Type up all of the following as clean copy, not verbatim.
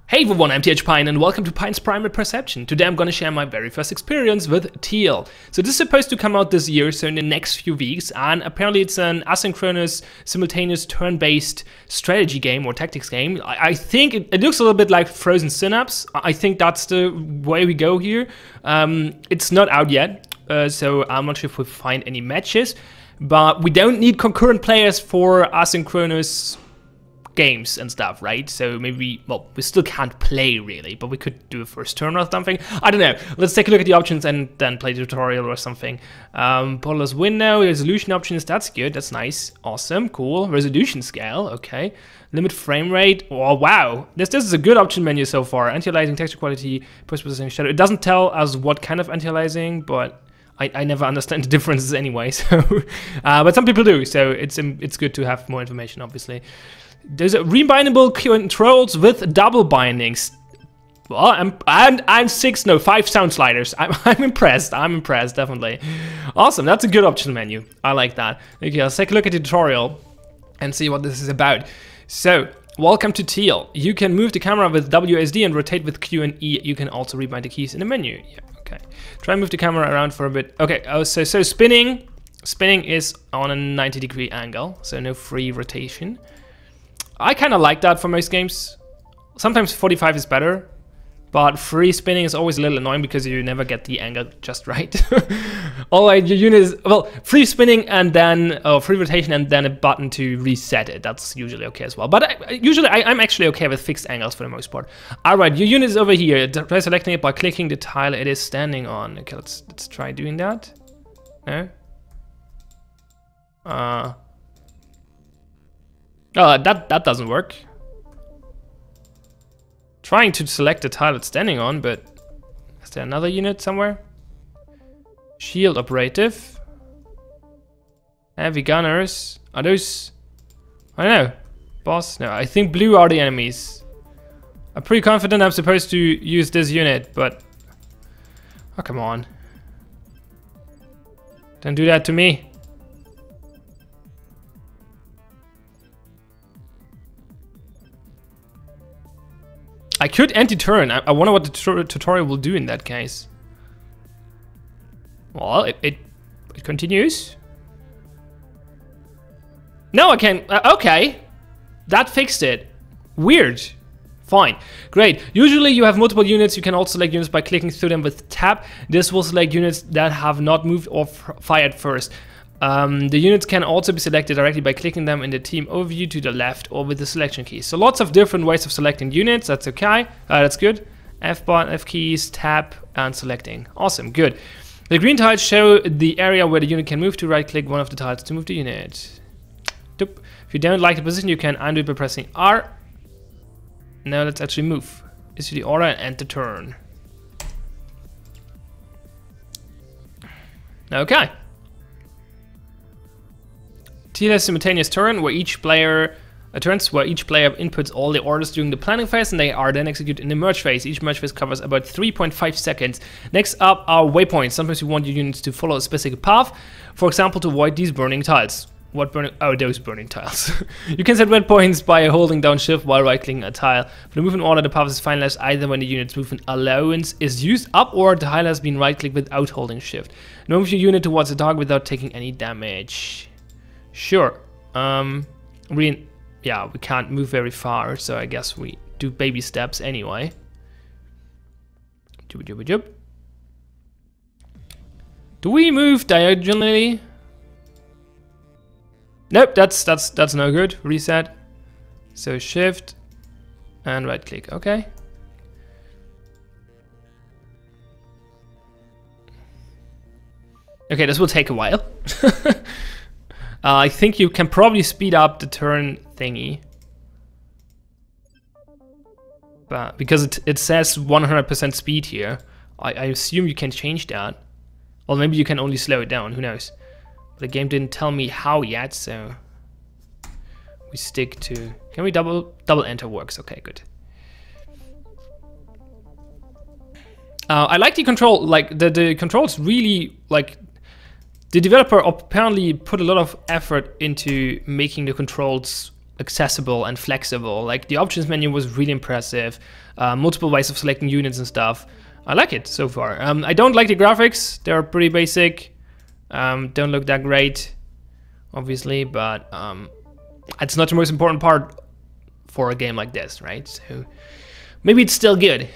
Hey everyone, I'm Pion and welcome to Pion's Primal Perception. Today I'm gonna share my very first experience with Teal. So this is supposed to come out this year, so in the next few weeks, and apparently it's an asynchronous, simultaneous, turn-based strategy game or tactics game. I think it looks a little bit like Frozen Synapse. I think that's the way we go here. It's not out yet, so I'm not sure if we'll find any matches, but we don't need concurrent players for asynchronous games and stuff, right? So maybe, well, we still can't play really, but we could do a first turn or something. I don't know. Let's take a look at the options and then play the tutorial or something. Borderless window, resolution options, that's good, that's nice. Awesome, cool. Resolution scale, okay. Limit frame rate, oh wow. This is a good option menu so far. Anti-aliasing, texture quality, post-processing shadow. It doesn't tell us what kind of anti-aliasing, but I never understand the differences anyway, so but some people do, so it's good to have more information, obviously. There's a rebindable controls with double bindings. Well, I'm 5 sound sliders. I'm impressed. I'm impressed, definitely. Awesome, that's a good option menu. I like that. Okay, let's take a look at the tutorial and see what this is about. So, welcome to Teal. You can move the camera with WSD and rotate with Q and E. You can also rebind the keys in the menu. Yeah, okay. Try and move the camera around for a bit. Okay, so spinning is on a 90-degree angle, so no free rotation. I kind of like that for most games. Sometimes 45 is better, but free spinning is always a little annoying because you never get the angle just right. Alright, your unit is, well, free spinning and then free rotation and then a button to reset it. That's usually okay as well. But I'm actually okay with fixed angles for the most part. Alright, your unit is over here. Try selecting it by clicking the tile it is standing on. Okay, let's try doing that. No? Oh, that doesn't work. Trying to select the tile it's standing on, but is there another unit somewhere? Shield operative. Heavy gunners. Are those? I don't know. Boss? No, I think blue are the enemies. I'm pretty confident I'm supposed to use this unit, but oh, come on. Don't do that to me. I could anti-turn. I wonder what the tutorial will do in that case. Well, it continues. No, I can't. Okay. That fixed it. Weird. Fine. Great. Usually you have multiple units. You can also select units by clicking through them with tab. This will select units that have not moved or fired first. The units can also be selected directly by clicking them in the team overview to the left or with the selection keys. So lots of different ways of selecting units. That's okay. That's good. F button, F keys, tab, and selecting. Awesome. Good. The green tiles show the area where the unit can move to. Right click one of the tiles to move the unit. Doop. If you don't like the position, you can undo it by pressing R. Now let's actually move. Issue the order and enter turn. Okay. Teal has simultaneous turn where each player inputs all the orders during the planning phase and they are then executed in the merge phase. Each merge phase covers about 3.5 seconds. Next up are waypoints. Sometimes you want your units to follow a specific path, for example, to avoid these burning tiles. What burning? Oh, those burning tiles. You can set waypoints by holding down shift while right-clicking a tile. For the movement order, the path is finalized either when the unit's movement allowance is used up or the tile has been right-clicked without holding shift. Now move your unit towards the target without taking any damage. Sure. Yeah, we can't move very far, so I guess we do baby steps anyway. Do we move diagonally? Nope, that's no good. Reset. So shift and right click. Okay. Okay, this will take a while. I think you can probably speed up the turn thingy. But because it says 100% speed here, I assume you can change that. Or maybe you can only slow it down, who knows. But the game didn't tell me how yet, so we stick to... Can we double enter works? Okay, good. I like the control, like the controls really, like, the developer apparently put a lot of effort into making the controls accessible and flexible. Like the options menu was really impressive. Multiple ways of selecting units and stuff. I like it so far. I don't like the graphics. They're pretty basic. Don't look that great, obviously, but it's not the most important part for a game like this, right? So maybe it's still good.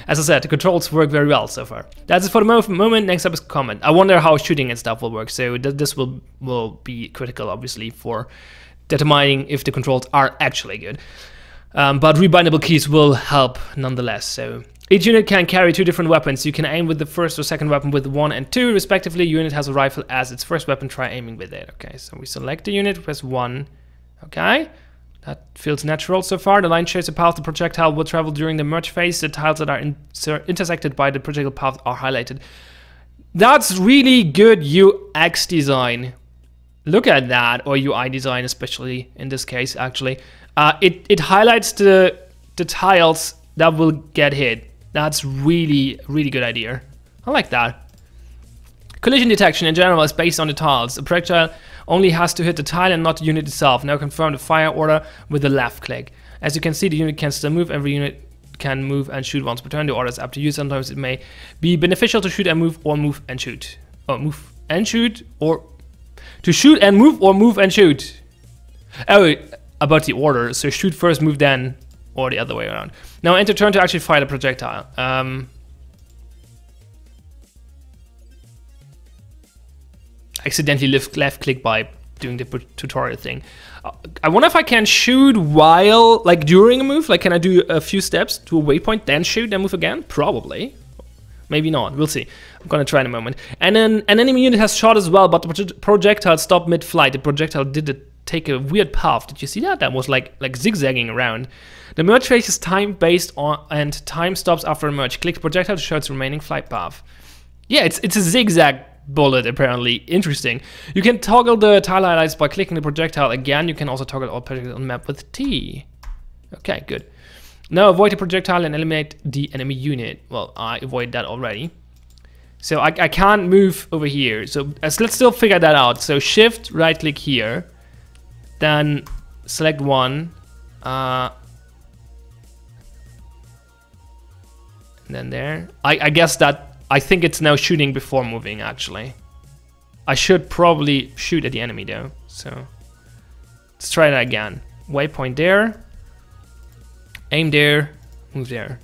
As I said, the controls work very well so far. That's it for the moment. Next up is comment. I wonder how shooting and stuff will work. So this will be critical, obviously, for determining if the controls are actually good. But rebindable keys will help nonetheless. So each unit can carry 2 different weapons. You can aim with the first or second weapon with 1 and 2 respectively. Unit has a rifle as its first weapon. Try aiming with it. Okay, so we select the unit, press 1. Okay, that feels natural so far. The line shows the path the projectile will travel during the merge phase. The tiles that are intersected by the projectile path are highlighted. That's really good UX design. Look at that, or UI design, especially in this case. Actually, it highlights the tiles that will get hit. That's really good idea. I like that. Collision detection in general is based on the tiles. The projectile only has to hit the tile and not the unit itself. Now confirm the fire order with the left click. As you can see, the unit can still move. Every unit can move and shoot once per turn. The order is up to you. Sometimes it may be beneficial to shoot and move, or move and shoot. Oh, move and shoot, or to shoot and move, or move and shoot. Oh, about the order. So shoot first, move then, or the other way around. Now enter turn to actually fire the projectile. Accidentally left click by doing the tutorial thing. I wonder if I can shoot while, like during a move. Like, can I do a few steps to a waypoint, then shoot, then move again? Probably. Maybe not. We'll see. I'm gonna try in a moment. And then an enemy unit has shot as well, but the projectile stopped mid-flight. The projectile did take a weird path. Did you see that? That was like zigzagging around. The merge phase is time based on, and time stops after a merge. Click projectile to show its remaining flight path. Yeah, it's a zigzag bullet, apparently. Interesting. You can toggle the tile highlights by clicking the projectile again. You can also toggle all projectiles on the map with T. Okay, good. Now avoid the projectile and eliminate the enemy unit. Well, I avoid that already. So I can't move over here. So let's still figure that out. So shift, right click here. Then select one. And then there. I guess that, I think it's now shooting before moving, actually. I should probably shoot at the enemy though. So let's try that again. Waypoint there. Aim there, move there.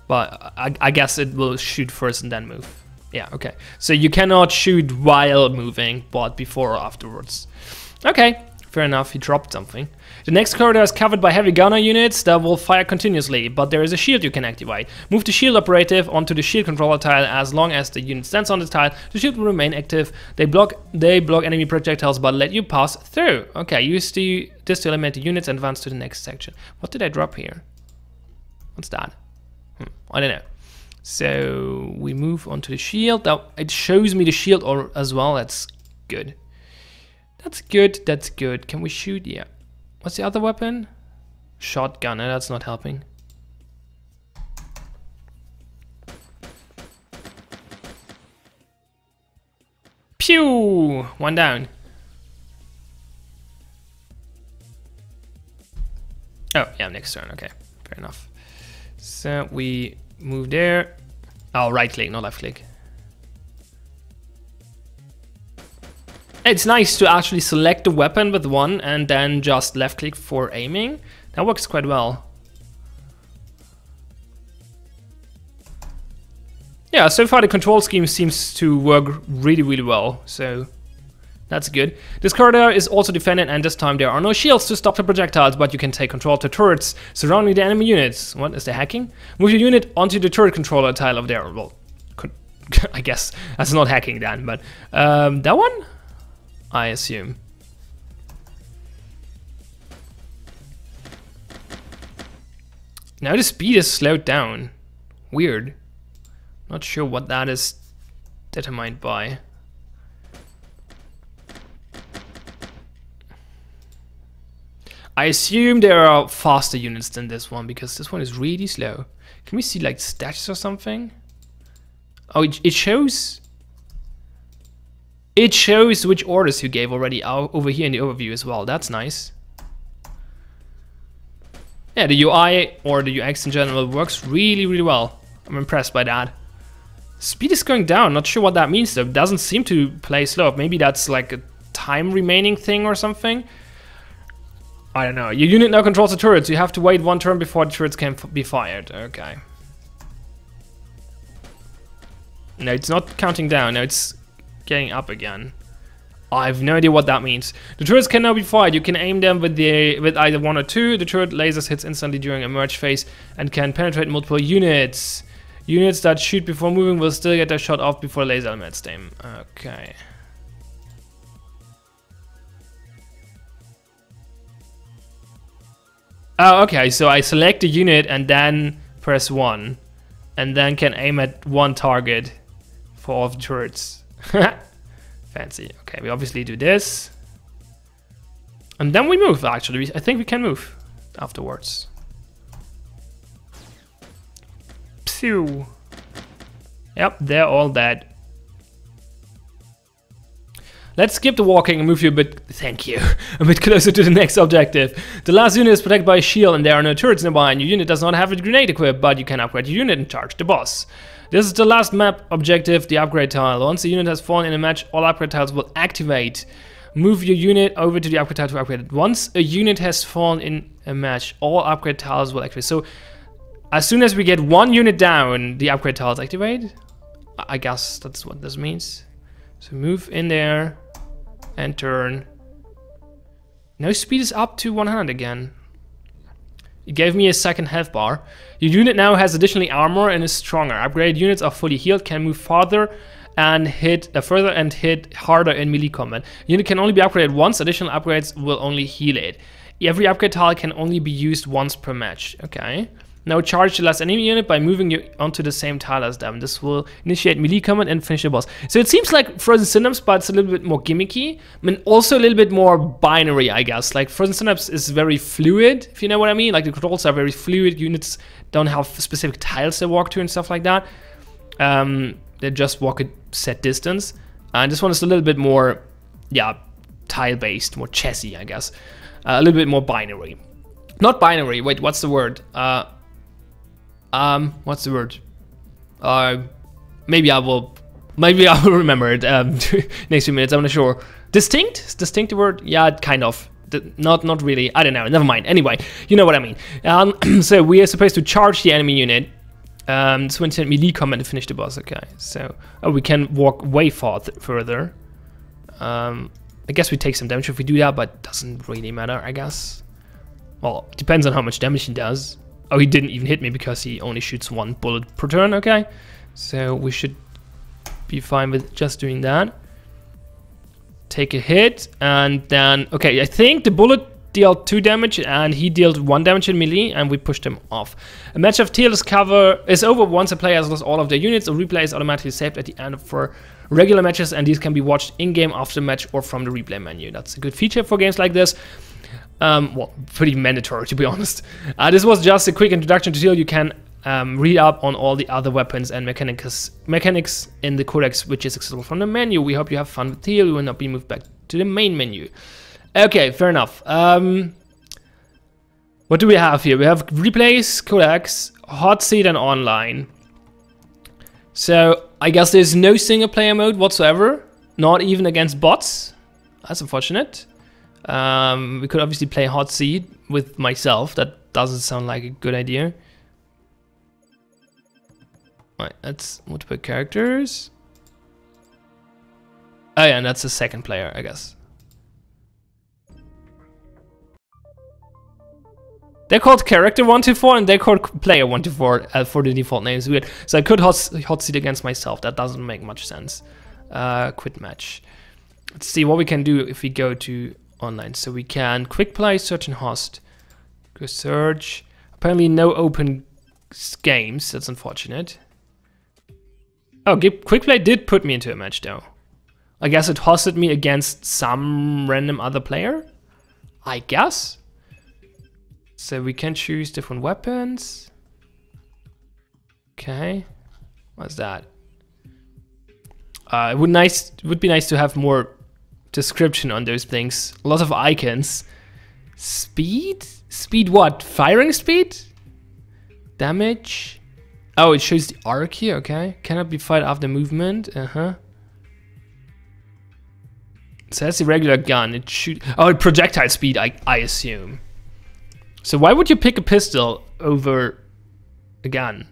But I guess it will shoot first and then move. Yeah, okay. So you cannot shoot while moving, but before or afterwards. Okay, fair enough, he dropped something. The next corridor is covered by heavy gunner units that will fire continuously, but there is a shield you can activate. Move the shield operative onto the shield controller tile. As long as the unit stands on the tile, the shield will remain active. They block enemy projectiles but let you pass through. Okay, use this to eliminate the units and advance to the next section. What did I drop here? What's that? I don't know. So we move onto the shield. Now it shows me the shield as well. That's good. That's good. That's good. Can we shoot? Yeah. What's the other weapon? Shotgun. No, that's not helping. Pew! One down. Oh, yeah, next turn. Okay, fair enough. So we move there. Oh, right click, not left click. It's nice to actually select the weapon with one and then just left click for aiming. That works quite well. Yeah, so far the control scheme seems to work really well, so that's good. This corridor is also defended, and this time there are no shields to stop the projectiles, but you can take control of the turrets surrounding the enemy units. What, is there hacking? Move your unit onto the turret controller tile of there. Well, I guess that's not hacking then, but that one? I assume. Now the speed is slowed down. Weird. Not sure what that is determined by. I assume there are faster units than this one, because this one is really slow. Can we see like stats or something? Oh, it shows. It shows which orders you gave already over here in the overview as well. That's nice. Yeah, the UI or the UX in general works really, really well. I'm impressed by that. Speed is going down, not sure what that means though. It doesn't seem to play slow. Maybe that's like a time remaining thing or something. I don't know. Your unit now controls the turrets. You have to wait 1 turn before the turrets can be fired. Okay. No, it's not counting down. No, it's getting up again. I have no idea what that means. The turrets can now be fired. You can aim them with either 1 or 2. The turret lasers hits instantly during a merge phase and can penetrate multiple units. Units that shoot before moving will still get their shot off before laser eliminates them. Okay. Oh, okay, so I select a unit and then press 1. And then can aim at 1 target for all of the turrets. Fancy. Okay, we obviously do this. And then we move, actually. I think we can move afterwards. Phew. Yep, they're all dead. Let's skip the walking and move you a bit, thank you, a bit closer to the next objective. The last unit is protected by a shield and there are no turrets nearby, and your unit does not have a grenade equipped, but you can upgrade your unit and charge the boss. This is the last map objective, the upgrade tile. Once the unit has fallen in a match, all upgrade tiles will activate. Move your unit over to the upgrade tile to upgrade it. Once a unit has fallen in a match, all upgrade tiles will activate. So, as soon as we get 1 unit down, the upgrade tiles activate. I guess that's what this means. So move in there and turn. Now speed is up to 100 again. It gave me a second health bar. Your unit now has additionally armor and is stronger. Upgraded units are fully healed, can move farther and hit harder in melee combat. Unit can only be upgraded once. Additional upgrades will only heal it. Every upgrade tile can only be used once per match. Okay. Now charge the last enemy unit by moving you onto the same tile as them. This will initiate melee combat and finish the boss. So it seems like Frozen Synapse, but it's a little bit more gimmicky. I mean, also a little bit more binary, I guess. Like Frozen Synapse is very fluid, if you know what I mean. Like the controls are very fluid. Units don't have specific tiles they walk to and stuff like that. They just walk a set distance. And this one is a little bit more, yeah, tile-based, more chessy, I guess. A little bit more binary. Not binary. Wait, what's the word? What's the word? Maybe I will remember it next few minutes. I'm not sure. Distinct? Is distinct the word? Yeah, kind of. Not really. I don't know. Never mind. Anyway, you know what I mean. So we are supposed to charge the enemy unit. So instant melee combat to finish the boss. Okay. So we can walk way further. I guess we take some damage if we do that, but it doesn't really matter, I guess. Well, it depends on how much damage he does. Oh, he didn't even hit me because he only shoots 1 bullet per turn, okay. So we should be fine with just doing that. Take a hit, and then, okay, I think the bullet dealt 2 damage, and he dealt 1 damage in melee, and we pushed him off. A match of Teal is over once a player has lost all of their units. A replay is automatically saved at the end for regular matches, and these can be watched in-game after the match or from the replay menu. That's a good feature for games like this. Well, pretty mandatory, to be honest. This was just a quick introduction to Teal. You can read up on all the other weapons and mechanics in the codex, which is accessible from the menu. We hope you have fun with Teal. You will not be moved back to the main menu. Okay, fair enough. What do we have here? We have replays, codex, hot seat, and online. So I guess there's no single player mode whatsoever, not even against bots. That's unfortunate. We could obviously play hot seat with myself. That doesn't sound like a good idea. Right, that's multiple characters. Oh yeah, and that's the second player, I guess. They're called character 124 and they're called player 124 for the default names. Weird. So I could hot seat against myself. That doesn't make much sense. Quit match. Let's see what we can do if we go to online. So we can quick play, search and host. Go search. Apparently no open games. That's unfortunate. Oh, quick play did put me into a match though. I guess it hosted me against some random other player. I guess. So we can choose different weapons. Okay. What's that? It would be nice to have more description on those things. A lot of icons. Speed? Speed what? Firing speed? Damage? Oh, it shows the arc here, okay. Cannot be fired after movement, So that's the regular gun, it shoot. Oh, projectile speed, I assume. So why would you pick a pistol over a gun?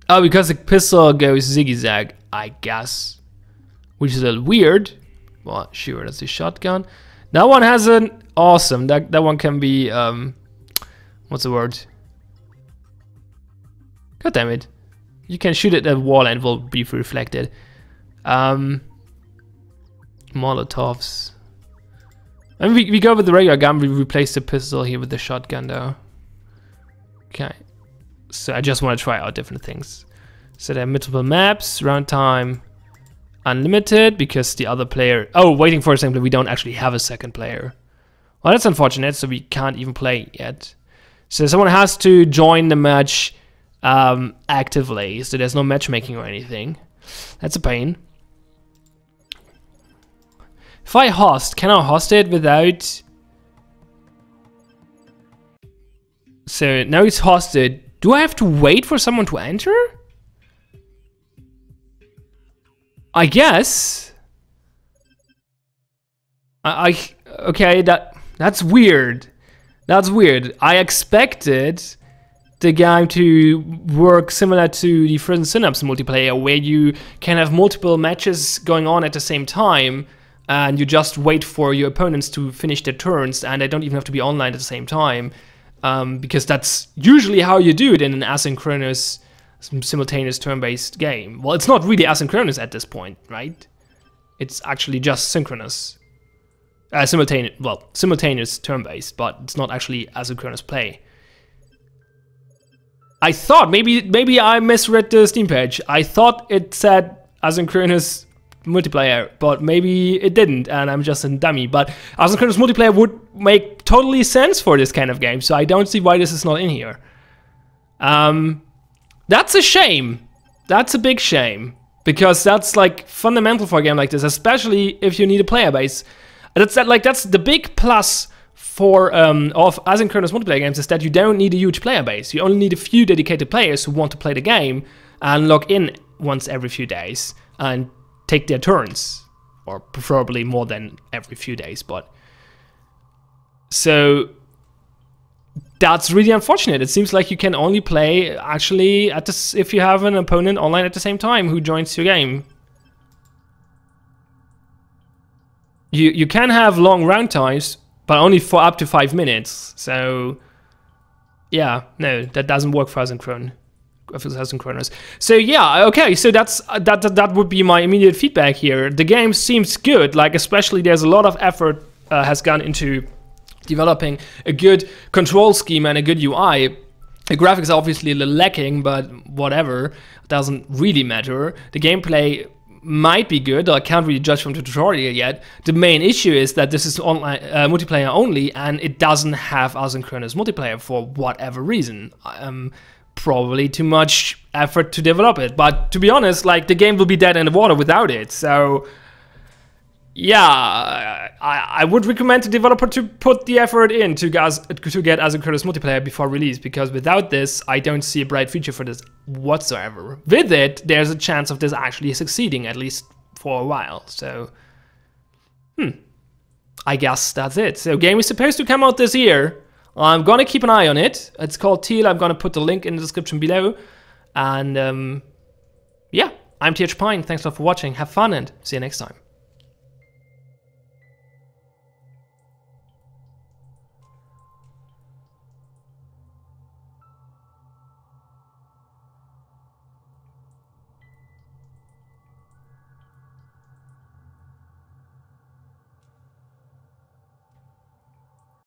Oh, because the pistol goes zigzag, I guess. Which is a little weird. Well, sure, that's the shotgun. That one has an awesome. That one can be what's the word? God damn it! You can shoot it at a wall and it will be reflected. Molotovs. And we go with the regular gun. We replace the pistol here with the shotgun, though. Okay. So I just want to try out different things. So there are multiple maps, round time, unlimited, because the other player... Oh, waiting for a second, we don't actually have a second player. Well, that's unfortunate, so we can't even play yet. So someone has to join the match actively, so there's no matchmaking or anything. That's a pain. If I host, can I host it without... So now it's hosted. Do I have to wait for someone to enter? I guess. Okay, that's weird. That's weird. I expected the game to work similar to the Frozen Synapse multiplayer, where you can have multiple matches going on at the same time, and you just wait for your opponents to finish their turns, and they don't even have to be online at the same time. Because that's usually how you do it in an asynchronous, simultaneous turn-based game. Well, it's not really asynchronous at this point, right? It's actually just synchronous. Simultaneous turn-based, but it's not actually asynchronous play. I thought, maybe I misread the Steam page. I thought it said asynchronous multiplayer, but maybe it didn't, and I'm just a dummy. But asynchronous multiplayer would make totally sense for this kind of game, so I don't see why this is not in here. That's a shame. That's a big shame, because that's like fundamental for a game like this, especially if you need a player base. That's the big plus for of asynchronous multiplayer games, is that you don't need a huge player base. You only need a few dedicated players who want to play the game and log in once every few days and take their turns, or preferably more than every few days. But so that's really unfortunate. It seems like you can only play actually at this if you have an opponent online at the same time who joins your game. You can have long round times, but only for up to 5 minutes. So yeah, no, that doesn't work for asynchronous. So yeah, okay, so that would be my immediate feedback here. The game seems good, like especially there's a lot of effort has gone into developing a good control scheme and a good UI. The graphics are obviously a little lacking, but whatever, it doesn't really matter. The gameplay might be good, I can't really judge from the tutorial yet. The main issue is that this is online multiplayer only, and it doesn't have asynchronous multiplayer for whatever reason. Probably too much effort to develop it, but to be honest, like, the game will be dead in the water without it. So yeah, I would recommend the developer to put the effort in to get asynchronous multiplayer before release, because without this, I don't see a bright future for this whatsoever. With it, there's a chance of this actually succeeding, at least for a while. So I guess that's it. So game is supposed to come out this year. I'm gonna keep an eye on it. It's called Teal. I'm gonna put the link in the description below. And yeah, I'm TH Pine. Thanks a lot for watching. Have fun and see you next time.